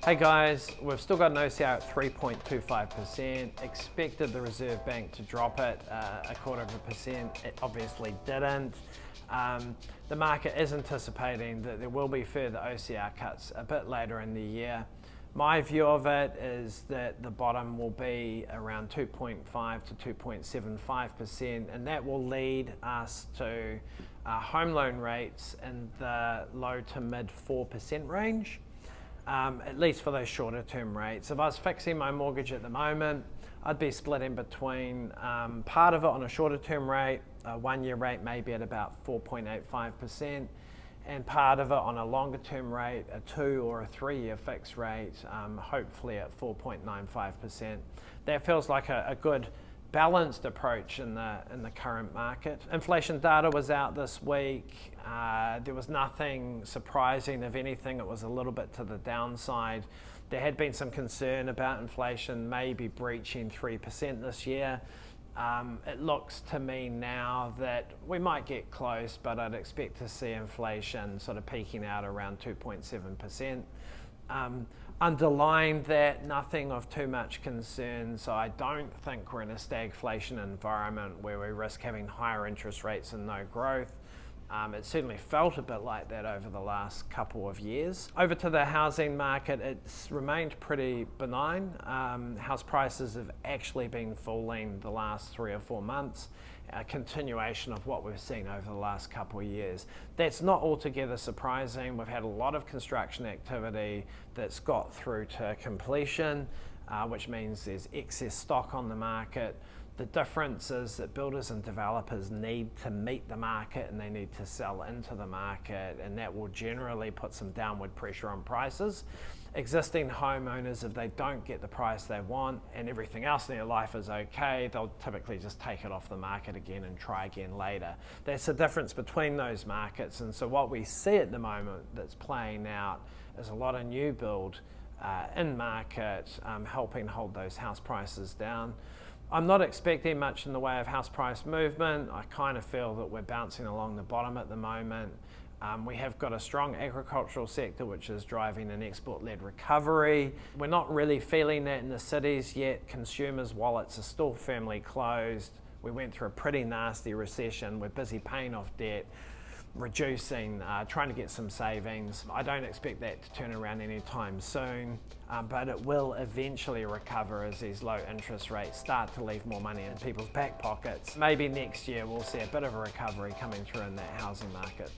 Hey guys, we've still got an OCR at 3.25%. Expected the Reserve Bank to drop it a 0.25%. It obviously didn't. The market is anticipating that there will be further OCR cuts a bit later in the year. My view of it is that the bottom will be around 2.5 to 2.75%, and that will lead us to home loan rates in the low to mid 4% range. At least for those shorter term rates. If I was fixing my mortgage at the moment, I'd be splitting between part of it on a shorter term rate, a 1 year rate maybe at about 4.85%, and part of it on a longer term rate, a 2 or a 3 year fixed rate, hopefully at 4.95%. That feels like a good balanced approach in the current market. Inflation data was out this week. There was nothing surprising. If anything, it was a little bit to the downside. There had been some concern about inflation maybe breaching 3% this year. It looks to me now that we might get close, but I'd expect to see inflation sort of peaking out around 2.7%. Underlying that, nothing of too much concern, so I don't think we're in a stagflation environment where we risk having higher interest rates and no growth. It certainly felt a bit like that over the last couple of years. Over to the housing market, it's remained pretty benign. House prices have actually been falling the last 3 or 4 months, a continuation of what we've seen over the last couple of years. That's not altogether surprising. We've had a lot of construction activity that's got through to completion, which means there's excess stock on the market. The difference is that builders and developers need to meet the market and they need to sell into the market, and that will generally put some downward pressure on prices. Existing homeowners, if they don't get the price they want and everything else in their life is okay, they'll typically just take it off the market again and try again later. That's the difference between those markets, and so what we see at the moment that's playing out is a lot of new build in market, helping hold those house prices down. I'm not expecting much in the way of house price movement. I kind of feel that we're bouncing along the bottom at the moment. We have got a strong agricultural sector which is driving an export-led recovery. We're not really feeling that in the cities yet. Consumers' wallets are still firmly closed. We went through a pretty nasty recession. We're busy paying off debt, reducing, trying to get some savings. I don't expect that to turn around anytime soon, but it will eventually recover as these low interest rates start to leave more money in people's back pockets. Maybe next year we'll see a bit of a recovery coming through in that housing market.